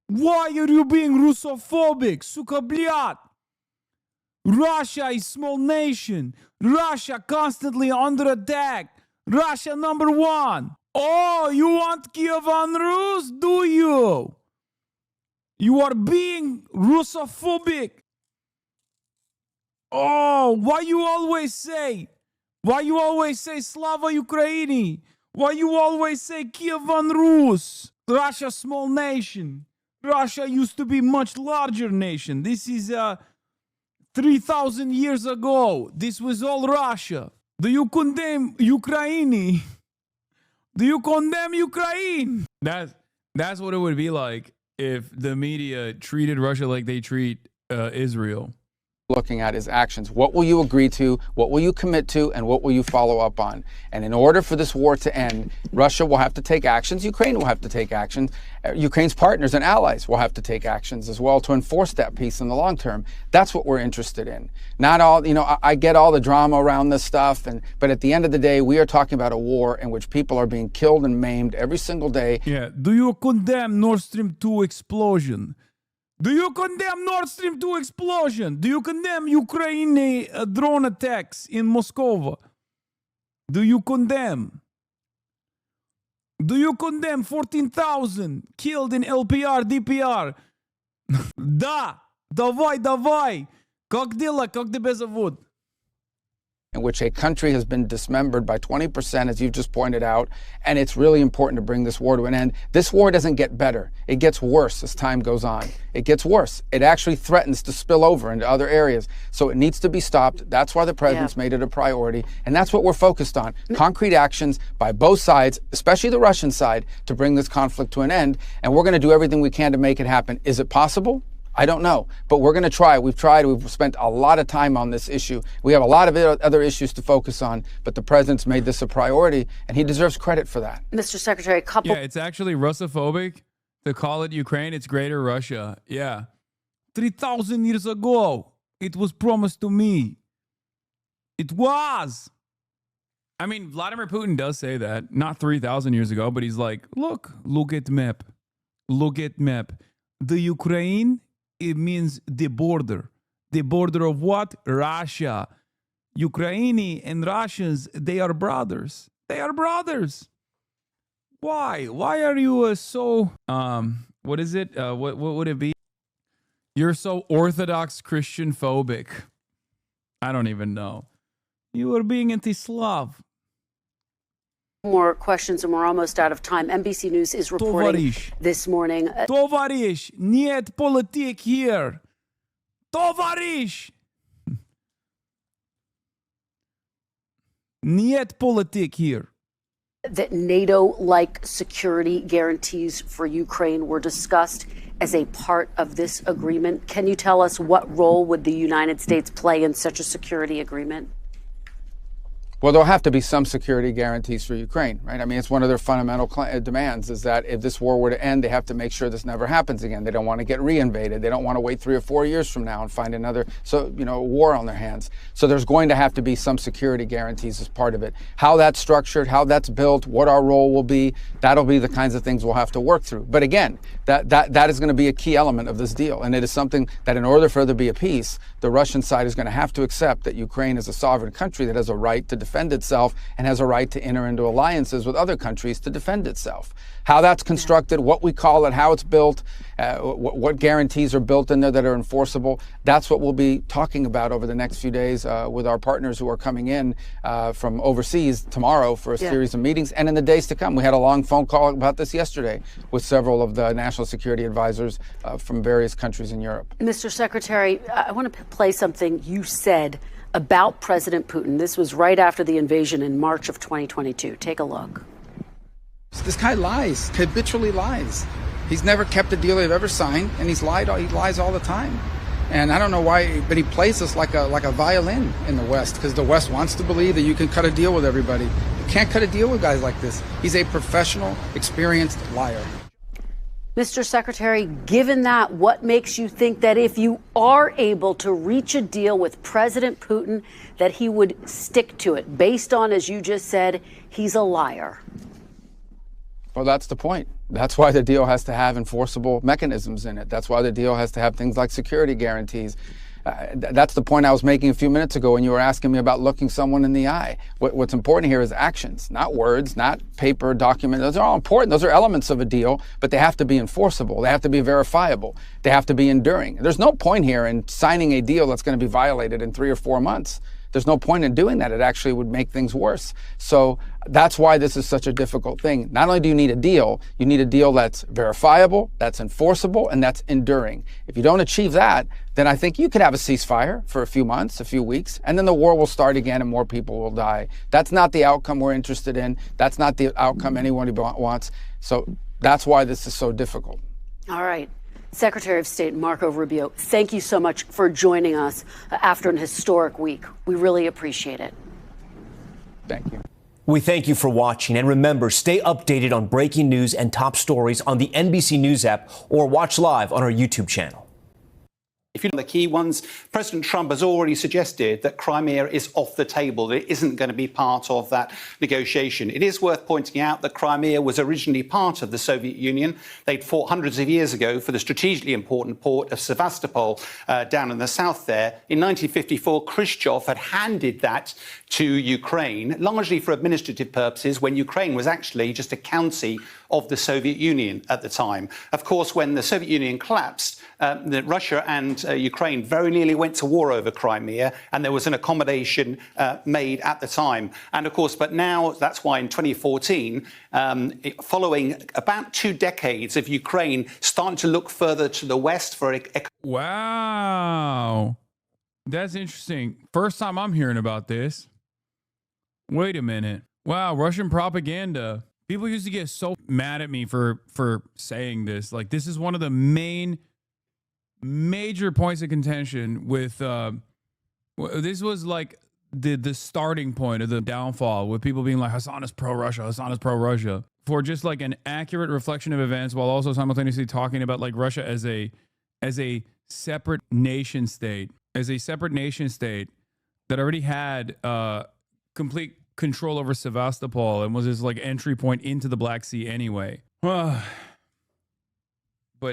Why are you being Russophobic? Suka bliat. Russia is small nation. Russia constantly under attack. Russia number one. Oh, you want Kiev on Rus? Do you? You are being Russophobic. Oh, why you always say Slava Ukraini? Why you always say Kiev on Rus? Russia small nation. Russia used to be much larger nation. This is 3,000 years ago. This was all Russia. Do you condemn Ukraini? Do you condemn Ukraine? That's what it would be like if the media treated Russia like they treat Israel. Looking at is actions. What will you agree to? What will you commit to? And what will you follow up on? And in order for this war to end, Russia will have to take actions. Ukraine will have to take actions. Ukraine's partners and allies will have to take actions as well to enforce that peace in the long term. That's what we're interested in. Not all, I get all the drama around this stuff, but at the end of the day, we are talking about a war in which people are being killed and maimed every single day. Yeah. Do you condemn Nord Stream 2 explosion? Do you condemn Nord Stream 2 explosion? Do you condemn Ukraine drone attacks in Moscow? Do you condemn? Do you condemn 14,000 killed in LPR, DPR? Да, давай. Как дела, как тебя зовут? In which a country has been dismembered by 20%, as you've just pointed out, and it's really important to bring this war to an end. This war doesn't get better. It gets worse as time goes on. It gets worse. It actually threatens to spill over into other areas. So it needs to be stopped. That's why the president's made it a priority, and that's what we're focused on. Concrete actions by both sides, especially the Russian side, to bring this conflict to an end, and we're going to do everything we can to make it happen. Is it possible? I don't know, but we're going to try. We've tried. We've spent a lot of time on this issue. We have a lot of other issues to focus on, but the president's made this a priority, and he deserves credit for that. Mr. Secretary, Yeah, it's actually Russophobic to call it Ukraine. It's Greater Russia. Yeah. 3,000 years ago, it was promised to me. It was. I mean, Vladimir Putin does say that. Not 3,000 years ago, but he's like, look at map. Look at map. The Ukraine, it means the border. The border of what? Russia. Ukraine and Russians, they are brothers. They are brothers. Why? Why are you so, what is it? What would it be? You're so Orthodox Christian phobic. I don't even know. You are being anti-Slav. More questions, and we're almost out of time. NBC News is reporting this morning. Tovarish, нет politik here. Tovarish. Нет politik here. That NATO-like security guarantees for Ukraine were discussed as a part of this agreement. Can you tell us what role would the United States play in such a security agreement? Well, there'll have to be some security guarantees for Ukraine, right? I mean, it's one of their fundamental demands is that if this war were to end, they have to make sure this never happens again. They don't want to get reinvaded. They don't want to wait 3 or 4 years from now and find another, war on their hands. So there's going to have to be some security guarantees as part of it. How that's structured, how that's built, what our role will be, that'll be the kinds of things we'll have to work through. But again, that is going to be a key element of this deal. And it is something that in order for there to be a peace, the Russian side is going to have to accept that Ukraine is a sovereign country that has a right to defend itself and has a right to enter into alliances with other countries to defend itself. How that's constructed, what we call it, how it's built, what guarantees are built in there that are enforceable, that's what we'll be talking about over the next few days with our partners who are coming in from overseas tomorrow for a series of meetings and in the days to come. We had a long phone call about this yesterday with several of the national security advisors from various countries in Europe. Mr. Secretary, I want to play something you said about President Putin. This was right after the invasion in March of 2022. Take a look. This guy lies, habitually lies. He's never kept a deal they've ever signed, and he lies all the time. And I don't know why, but he plays us like a violin in the West, because the West wants to believe that you can cut a deal with everybody. You can't cut a deal with guys like this. He's a professional, experienced liar. Mr. Secretary, given that, what makes you think that if you are able to reach a deal with President Putin, that he would stick to it, based on, as you just said, he's a liar? Well, that's the point. That's why the deal has to have enforceable mechanisms in it. That's why the deal has to have things like security guarantees. That's the point I was making a few minutes ago when you were asking me about looking someone in the eye. What's important here is actions, not words, not paper, document. Those are all important. Those are elements of a deal, but they have to be enforceable. They have to be verifiable. They have to be enduring. There's no point here in signing a deal that's going to be violated in 3 or 4 months. There's no point in doing that. It actually would make things worse. So that's why this is such a difficult thing. Not only do you need a deal that's verifiable, that's enforceable, and that's enduring. If you don't achieve that, then I think you could have a ceasefire for a few months, a few weeks, and then the war will start again and more people will die. That's not the outcome we're interested in. That's not the outcome anyone wants. So that's why this is so difficult. All right. Secretary of State Marco Rubio, thank you so much for joining us after an historic week. We really appreciate it. Thank you. We thank you for watching. And remember, stay updated on breaking news and top stories on the NBC News app or watch live on our YouTube channel. If you know the key ones, President Trump has already suggested that Crimea is off the table, that it isn't going to be part of that negotiation. It is worth pointing out that Crimea was originally part of the Soviet Union. They'd fought hundreds of years ago for the strategically important port of Sevastopol down in the south there. In 1954, Khrushchev had handed that to Ukraine, largely for administrative purposes, when Ukraine was actually just a county of the Soviet Union at the time. Of course, when the Soviet Union collapsed, Russia and Ukraine very nearly went to war over Crimea, and there was an accommodation made at the time. And of course, but now that's why in 2014, following about 2 decades of Ukraine starting to look further to the west for Wow. That's interesting. First time I'm hearing about this. Wait a minute. Wow, Russian propaganda. People used to get so mad at me for saying this. Like, this is one of the major points of contention with this was like the starting point of the downfall, with people being like, Hasan is pro-Russia, Hasan is pro-Russia, for just like an accurate reflection of events, while also simultaneously talking about like Russia as a separate nation state, that already had complete control over Sevastopol and was his like entry point into the Black Sea anyway. But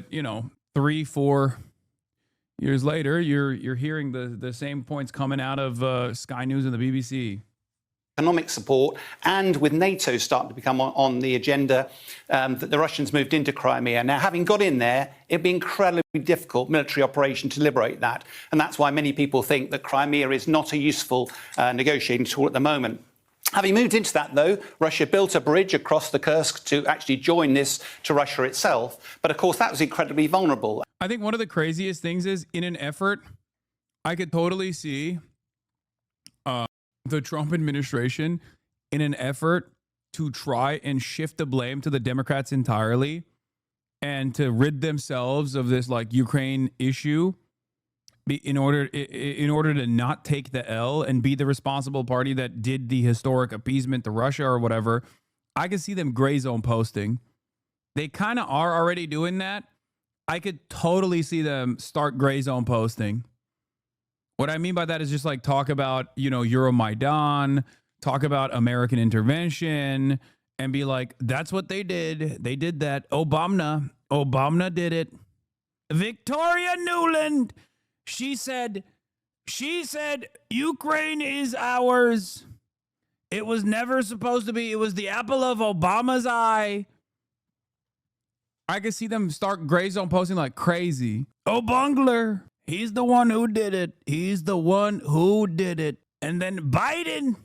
you know, 3-4 years later, you're hearing the same points coming out of Sky News and the BBC. Economic support, and with NATO starting to become on the agenda, that the Russians moved into Crimea. Now, having got in there, it'd be incredibly difficult military operation to liberate that. And that's why many people think that Crimea is not a useful negotiating tool at the moment. Having moved into that, though, Russia built a bridge across the Kursk to actually join this to Russia itself. But of course, that was incredibly vulnerable. I think one of the craziest things is, in an effort, I could totally see the Trump administration, in an effort to try and shift the blame to the Democrats entirely and to rid themselves of this like Ukraine issue, in order to not take the L and be the responsible party that did the historic appeasement to Russia or whatever. I could see them Grayzone posting. They kind of are already doing that. I could totally see them start Grayzone posting. What I mean by that is just like talk about, you know, Euromaidan, talk about American intervention, and be like, that's what they did. They did that. Obama did it. Victoria Nuland. She said, Ukraine is ours. It was never supposed to be. It was the apple of Obama's eye. I could see them start Grayzone posting like crazy. Oh, Bungler. He's the one who did it. He's the one who did it. And then Biden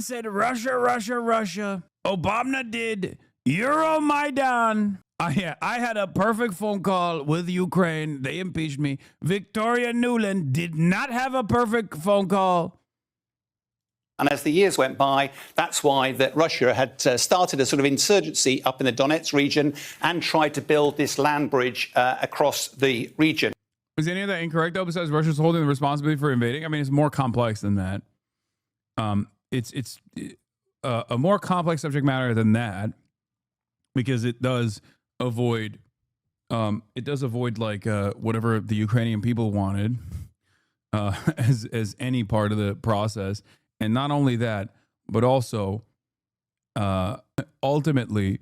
said, Russia, Russia, Russia. Obama did Euromaidan. I had a perfect phone call with Ukraine. They impeached me. Victoria Nuland did not have a perfect phone call. And as the years went by, that's why that Russia had started a sort of insurgency up in the Donetsk region and tried to build this land bridge across the region. Is any of that incorrect, though, besides Russia's holding the responsibility for invading? I mean, it's more complex than that. It's a more complex subject matter than that, because it does avoid like whatever the Ukrainian people wanted as any part of the process. And not only that, but also ultimately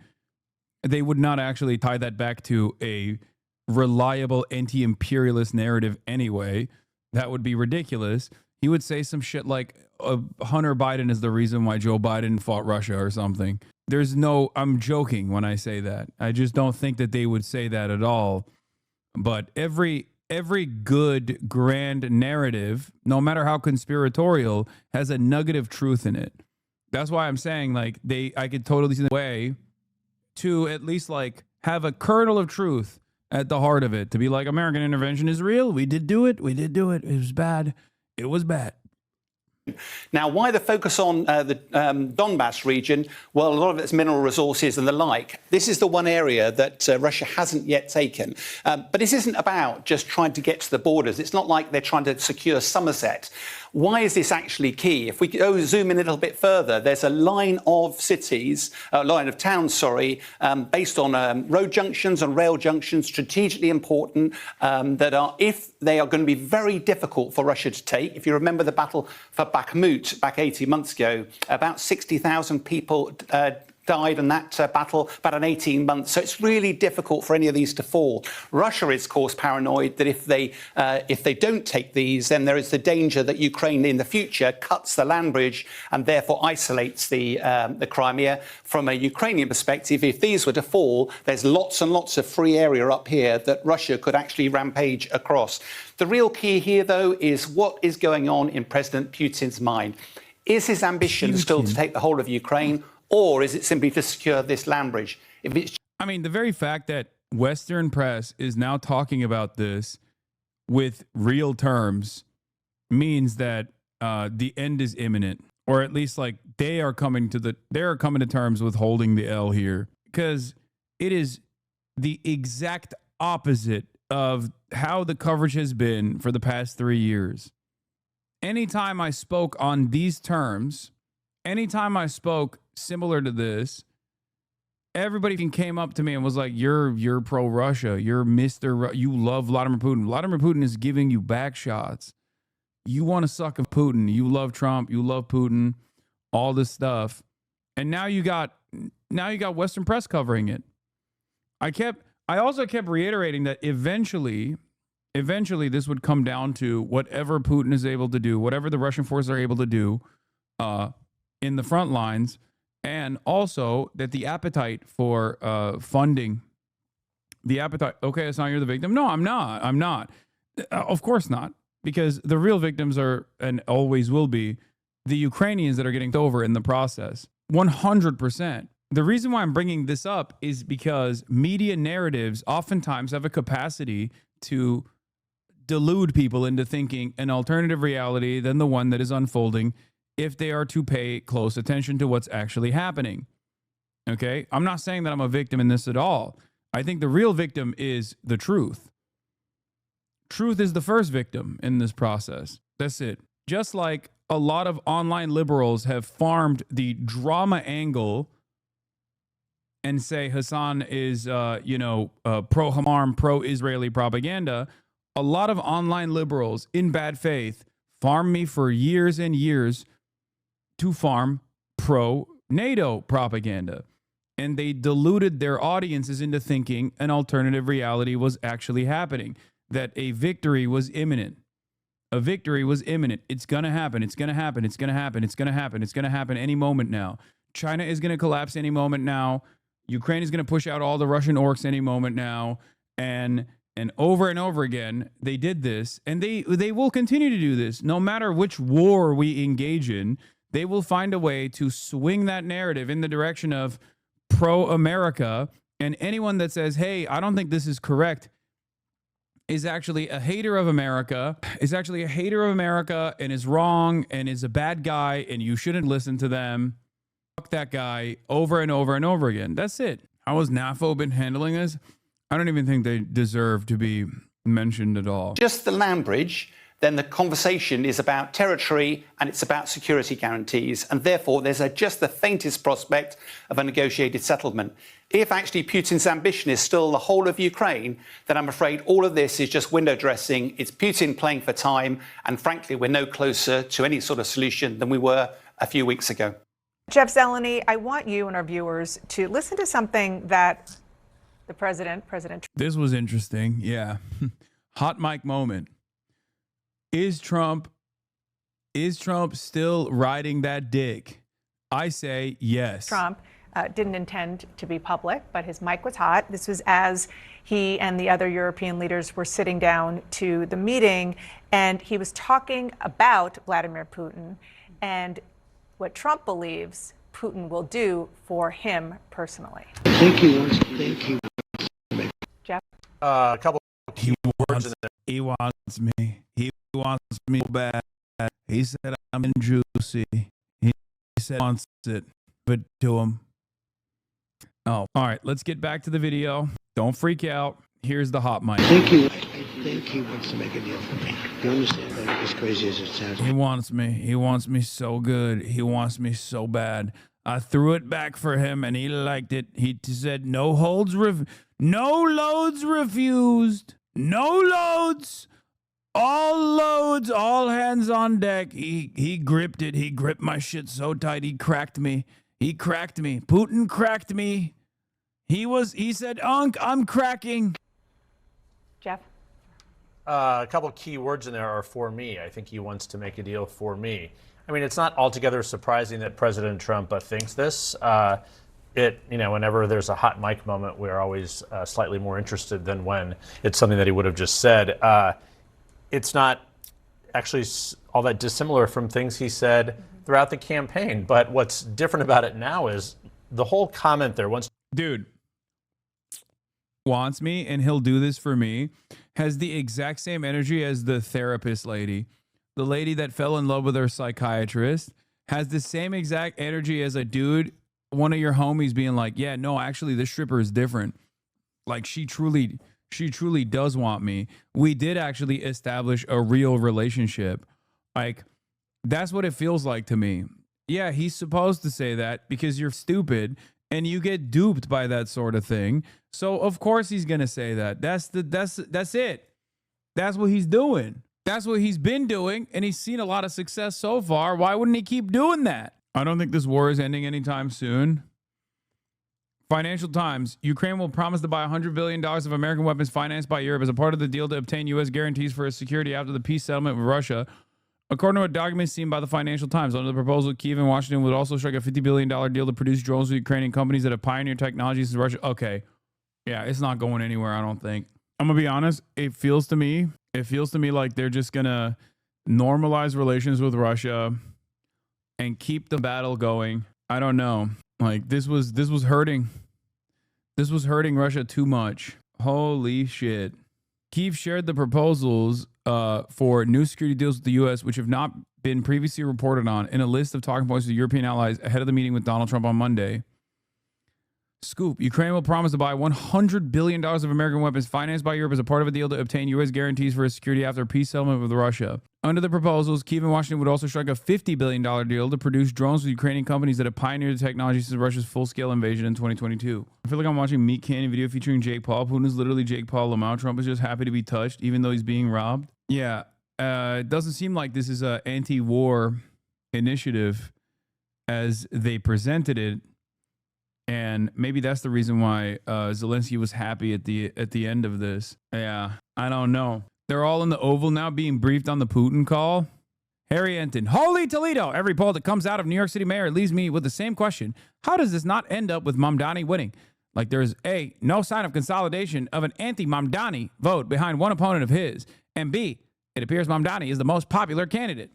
they would not actually tie that back to a reliable anti-imperialist narrative anyway. That would be ridiculous. He would say some shit like Hunter Biden is the reason why Joe Biden fought Russia or something. I'm joking when I say that. I just don't think that they would say that at all. But every good grand narrative, no matter how conspiratorial, has a nugget of truth in it. That's why I'm saying I could totally see the way to at least have a kernel of truth at the heart of it, to be like, American intervention is real. We did do it. It was bad. It was bad. Now, why the focus on the Donbas region? Well, a lot of it's mineral resources and the like. This is the one area that Russia hasn't yet taken. But this isn't about just trying to get to the borders. It's not like they're trying to secure Somerset. Why is this actually key? If we go zoom in a little bit further, there's a line of towns, based on road junctions and rail junctions, strategically important, that are, if they are going to be very difficult for Russia to take. If you remember the battle for Bakhmut back 18 months ago, about 60,000 people died in that battle about 18 months. So it's really difficult for any of these to fall. Russia is, of course, paranoid that if they don't take these, then there is the danger that Ukraine in the future cuts the land bridge and therefore isolates the Crimea. From a Ukrainian perspective, if these were to fall, there's lots and lots of free area up here that Russia could actually rampage across. The real key here, though, is what is going on in President Putin's mind. Is his ambition still to take the whole of Ukraine? Or is it simply to secure this land bridge? The very fact that Western press is now talking about this with real terms means that the end is imminent, or at least they are coming to terms with holding the L here, because it is the exact opposite of how the coverage has been for the past 3 years. Anytime I spoke on these terms, anytime I spoke similar to this, everybody came up to me and was like, you're pro-Russia. You're you love Vladimir Putin. Vladimir Putin is giving you back shots. You want to suck of Putin. You love Trump. You love Putin. All this stuff. And now you got Western press covering it. I also kept reiterating that eventually this would come down to whatever Putin is able to do, whatever the Russian forces are able to do in the front lines, and also that the appetite for funding, okay, Hasan, you're the victim. No, I'm not. Of course not, because the real victims are, and always will be, the Ukrainians that are getting over in the process. 100%. The reason why I'm bringing this up is because media narratives oftentimes have a capacity to delude people into thinking an alternative reality than the one that is unfolding if they are to pay close attention to what's actually happening. Okay? I'm not saying that I'm a victim in this at all. I think the real victim is the truth. Truth is the first victim in this process. That's it. Just like a lot of online liberals have farmed the drama angle and say Hasan is, pro-Hamas, pro-Israeli propaganda, a lot of online liberals in bad faith farmed me for years and years to farm pro-NATO propaganda. And they deluded their audiences into thinking an alternative reality was actually happening, that a victory was imminent. A victory was imminent. It's going to happen. It's going to happen. It's going to happen. It's going to happen. It's going to happen any moment now. China is going to collapse any moment now. Ukraine is going to push out all the Russian orcs any moment now. And over again, they did this. And they will continue to do this. No matter which war we engage in, they will find a way to swing that narrative in the direction of pro-America. And anyone that says, hey, I don't think this is correct, is actually a hater of America, and is wrong and is a bad guy, and you shouldn't listen to them. Fuck that guy over and over and over again. That's it. How has NAFO been handling this? I don't even think they deserve to be mentioned at all. Just the land bridge, then the conversation is about territory and it's about security guarantees. And therefore, there's just the faintest prospect of a negotiated settlement. If actually Putin's ambition is still the whole of Ukraine, then I'm afraid all of this is just window dressing. It's Putin playing for time. And frankly, we're no closer to any sort of solution than we were a few weeks ago. Jeff Zelenskyy, I want you and our viewers to listen to something that the President Trump. This was interesting. Yeah. Hot mic moment. Is Trump still riding that dick? I say yes. Trump didn't intend to be public, but his mic was hot. This was as he and the other European leaders were sitting down to the meeting, and he was talking about Vladimir Putin and what Trump believes Putin will do for him personally. Thank you. Thank you. Jeff? A couple. He wants me. He wants me bad. He said I'm in juicy. He said he wants it. But to him. Oh, all right. Let's get back to the video. Don't freak out. Here's the hot mic. Thank you. I think he wants to make a deal for me. You understand? Like, as crazy as it sounds. He wants me. He wants me so good. He wants me so bad. I threw it back for him, and he liked it. He said, no loads refused. No loads. All hands on deck. He gripped it. He gripped my shit so tight. He cracked me. Putin cracked me. He said, Unc, I'm cracking. Jeff? A couple key words in there are for me. I think he wants to make a deal for me. I mean, it's not altogether surprising that President Trump thinks this. Whenever there's a hot mic moment, we're always slightly more interested than when it's something that he would have just said. It's not actually all that dissimilar from things he said throughout the campaign. But what's different about it now is the whole comment there. Dude wants me, and he'll do this for me, has the exact same energy as the therapist lady. The lady that fell in love with her psychiatrist has the same exact energy as a dude, one of your homies being like, yeah, no, actually this stripper is different. Like she truly does want me. We did actually establish a real relationship. Like that's what it feels like to me. Yeah, he's supposed to say that because you're stupid and you get duped by that sort of thing. So of course he's going to say that. That's it. That's what he's doing. That's what he's been doing, and he's seen a lot of success so far. Why wouldn't he keep doing that? I don't think this war is ending anytime soon. Financial Times, Ukraine will promise to buy $100 billion of American weapons financed by Europe as a part of the deal to obtain U.S. guarantees for its security after the peace settlement with Russia. According to a document seen by the Financial Times, under the proposal, Kyiv and Washington would also strike a $50 billion deal to produce drones with Ukrainian companies that have pioneered technologies in Russia. Okay. Yeah, it's not going anywhere, I don't think. I'm going to be honest. It feels to me like they're just going to normalize relations with Russia and keep the battle going. I don't know. Like this was hurting. This was hurting Russia too much. Holy shit. Kyiv shared the proposals for new security deals with the U.S., which have not been previously reported on, in a list of talking points with European allies ahead of the meeting with Donald Trump on Monday. Scoop, Ukraine will promise to buy $100 billion of American weapons financed by Europe as a part of a deal to obtain U.S. guarantees for its security after a peace settlement with Russia. Under the proposals, Kyiv and Washington would also strike a $50 billion deal to produce drones with Ukrainian companies that have pioneered the technology since Russia's full-scale invasion in 2022. I feel like I'm watching Meat Canyon video featuring Jake Paul. Putin is literally Jake Paul Lamau. Trump is just happy to be touched, even though he's being robbed. Yeah, it doesn't seem like this is an anti-war initiative as they presented it. And maybe that's the reason why Zelenskyy was happy at the end of this. Yeah, I don't know. They're all in the Oval now being briefed on the Putin call. Harry Enton, holy Toledo. Every poll that comes out of New York City mayor leaves me with the same question. How does this not end up with Mamdani winning? Like there's A, no sign of consolidation of an anti-Mamdani vote behind one opponent of his. And B, it appears Mamdani is the most popular candidate.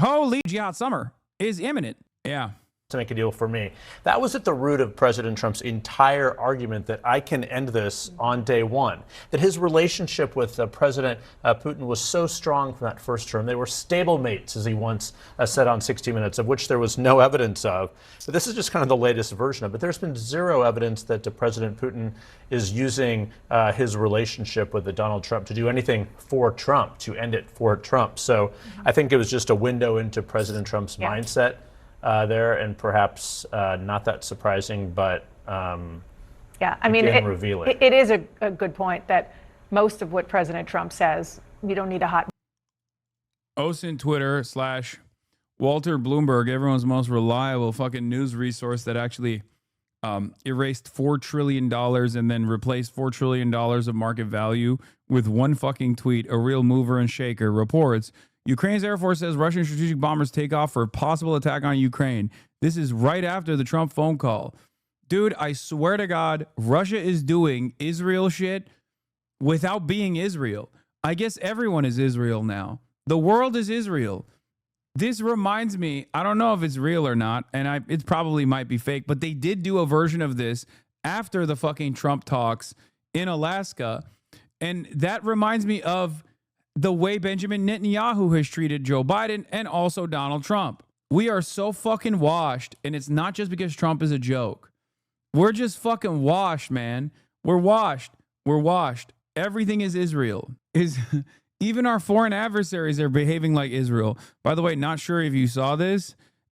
Holy jihad summer is imminent. Yeah. To make a deal for me. That was at the root of President Trump's entire argument that I can end this on day one. That his relationship with President Putin was so strong from that first term. They were stablemates, as he once said on 60 Minutes, of which there was no evidence of. But this is just kind of the latest version of it. There's been zero evidence that President Putin is using his relationship with Donald Trump to do anything for Trump, to end it for Trump. So I think it was just a window into President Trump's mindset. There, and perhaps not that surprising, but yeah, I mean, revealing. It is a good point that most of what President Trump says, you don't need a hot. OSINT Twitter / Walter Bloomberg, everyone's most reliable fucking news resource that actually erased $4 trillion and then replaced $4 trillion of market value with one fucking tweet, a real mover and shaker, reports, Ukraine's Air Force says Russian strategic bombers take off for a possible attack on Ukraine. This is right after the Trump phone call. Dude, I swear to God, Russia is doing Israel shit without being Israel. I guess everyone is Israel now. The world is Israel. This reminds me, I don't know if it's real or not, and it probably might be fake, but they did do a version of this after the fucking Trump talks in Alaska. And that reminds me of the way Benjamin Netanyahu has treated Joe Biden and also Donald Trump. We are so fucking washed, and it's not just because Trump is a joke. We're just fucking washed, man. We're washed. We're washed. Everything is Israel. Even our foreign adversaries are behaving like Israel. By the way, not sure if you saw this.